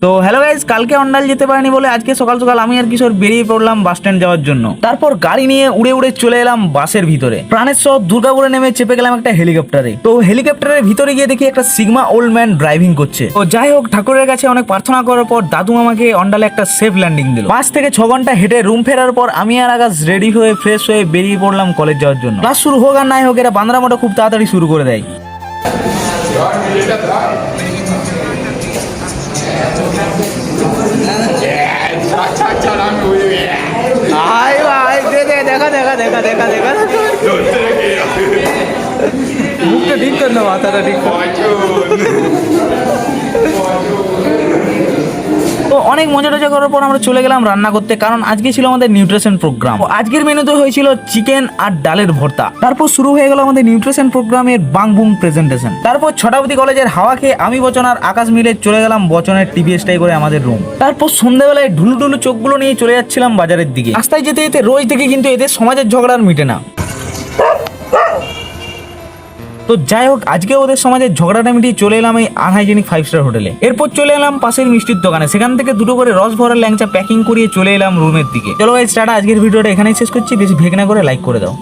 তো hello guys, কালকে অন্ডাল যেতে পারিনি বলে আজকে সকাল সকাল আমি আর কিশোর বেরিয়ে পড়লাম বাস স্ট্যান্ড যাওয়ার জন্য। তারপর গাড়ি নিয়ে উড়ে উড়ে চলে এলাম বাসের ভিতরে। প্রাণের শহর দুর্গাপুরে নেমে চেপে গেলাম একটা হেলিকপ্টারে। তো হেলিকপ্টারের ভিতরে গিয়ে দেখি একটা সিগমা ওল্ড ম্যান ড্রাইভিং করছে। তো যাই হোক, ঠাকুরের কাছে অনেক প্রার্থনা করার পর দাদু আমাকে অন্ডালে একটা সেফ ল্যান্ডিং দিল। 5 থেকে 6 ঘন্টা হেঁটে রুম ফেরার পর আমি আর আকাশ রেডি হয়ে ফ্রেশ হয়ে বেরিয়ে পড়লাম কলেজ যাওয়ার জন্য। ক্লাস শুরু হোক আর নাই হোক, এরা বান্দরা মোটা খুব তাড়াতাড়ি শুরু করে দেয়। ভাই ভাই দেখা দেখা দেখা দেখা দেখা মুখটা ঠিক কর না, মাথাটা ঠিক কর। তো অনেক মজা টজা করার পর আমরা চলে গেলাম রান্না করতে, কারণ আজকে ছিল আমাদের নিউট্রিশন প্রোগ্রাম। আজকের মেনুতে হয়েছিল চিকেন আর ডালের ভর্তা। তারপর শুরু হয়ে গেল আমাদের নিউট্রিশন প্রোগ্রামের বাং বুং প্রেজেন্টেশন। তারপর ছটাবতী কলেজের হাওয়া খেয়ে আমি বচন আর আকাশ মিলে চলে গেলাম বচনের টিভিএসটাই করে আমাদের রুম। তারপর সন্ধ্যাবেলায় ঢুলু ঢুলু চোখগুলো নিয়ে চলে যাচ্ছিলাম বাজারের দিকে। রাস্তায় যেতে যেতে রোজ থেকে কিন্তু এদের সমাজের ঝগড়া আর মিটে না। তো যাই হোক, আজকে ওদের সমাজের ঝগড়াটা মিটিয়ে চলে এলাম এই আনহাইজেনিক 5 স্টার হোটেলে। এরপর চলে এলাম পাশের মিষ্টির দোকানে, সেখান থেকে দুটো করে রস ভরা ল্যাংচা প্যাকিং করিয়ে চলে এলাম রুমের দিকে। চলো গাইস, টাটা। আজকের ভিডিওটা এখানেই শেষ করছি। বেশি ভেগ না করে লাইক করে দাও।